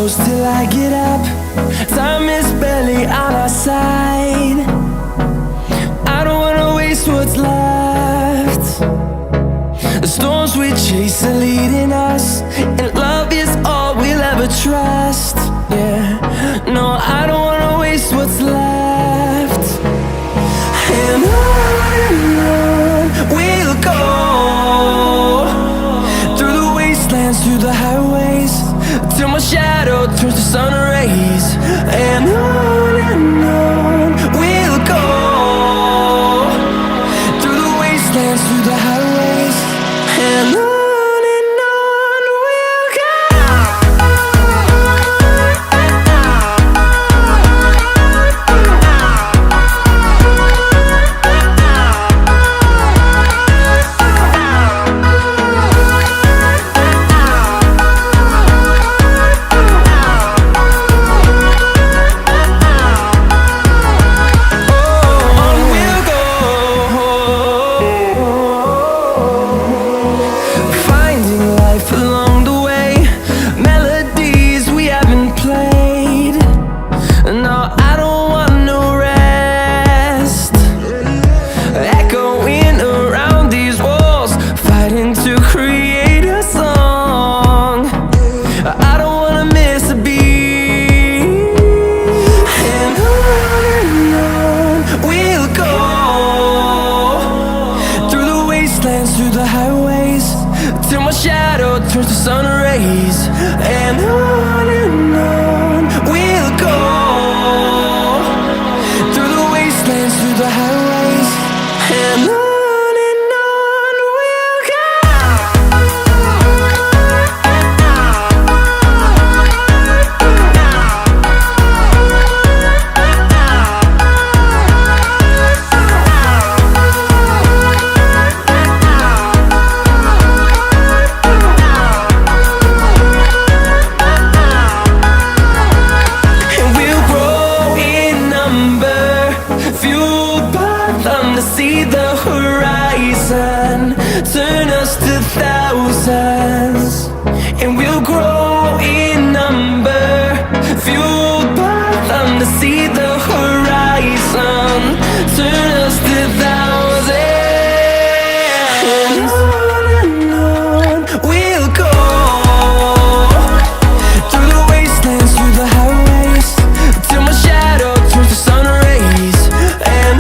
close till I get up. Time is barely on our side. I don't wanna waste what's left. The storms we chase are leading us, and love is all we'll ever trust. Yeah, no, I don't wanna waste what's left. And on we'll go, through the wastelands, through the highways, till my shadow turns to sun rays. And on we'll go, through the wastelands, through the highways, and on. Through the highways, till my shadow turns to sun rays. And on we'll go, through the wastelands, through the highways, and on we'll go. See the horizon turn us to thousands, and we'll grow in number, fueled by them to see the horizon turn us to thousands. And on we'll go, through the wastelands, through the highways, till my shadow turns to sun rays. And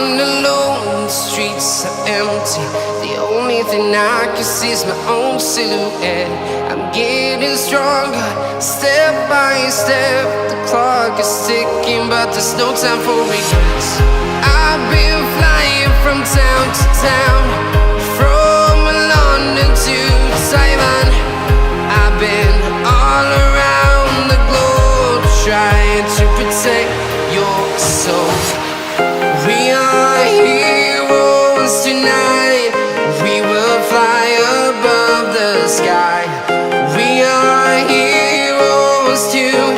I'm alone, the streets are empty. The only thing I can see is my own silhouette. I'm getting stronger, step by step. The clock is ticking, but there's no time for regrets. I've been flying from town to town, from London to Taiwan. I've been all around the globe, trying to protect your soul. We are heroes tonight. We will fly above the sky. We are heroes tonight.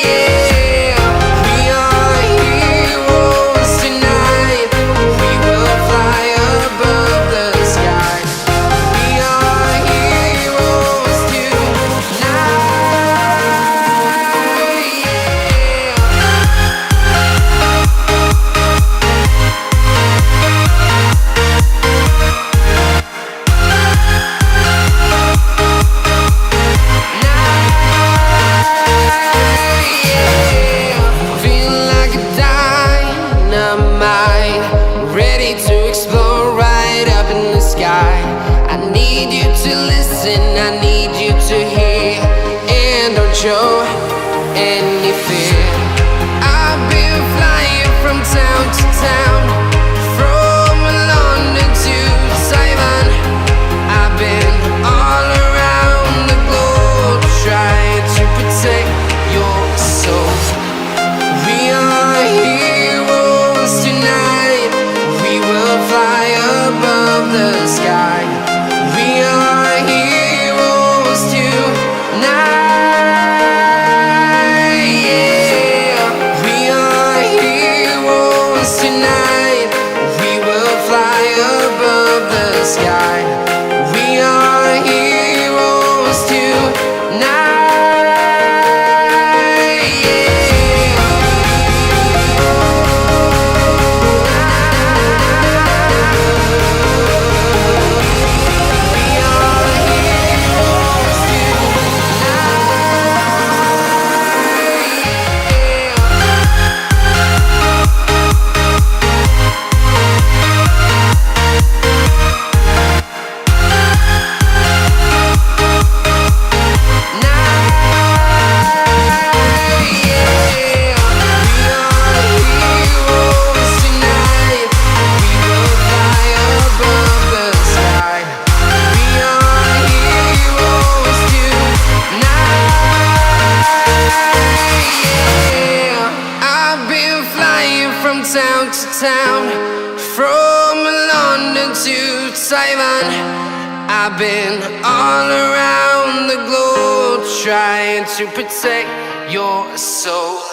Yeah. We are heroes tonight. We will fly above the sky. We are heroes tonight. Ready to explore right up in the sky. I need you to listen, I need you to hear, and don't show any fear. I've been flying from town to town, from London to Taiwan. I've been all around the globe, trying to protect your soul. We are heroes tonight. We will fly above the sky. We are heroes tonight. Yeah. We are heroes tonight. We will fly above the sky. We are heroes tonight. Town to town, from London to Taiwan. I've been all around the globe, trying to protect your soul.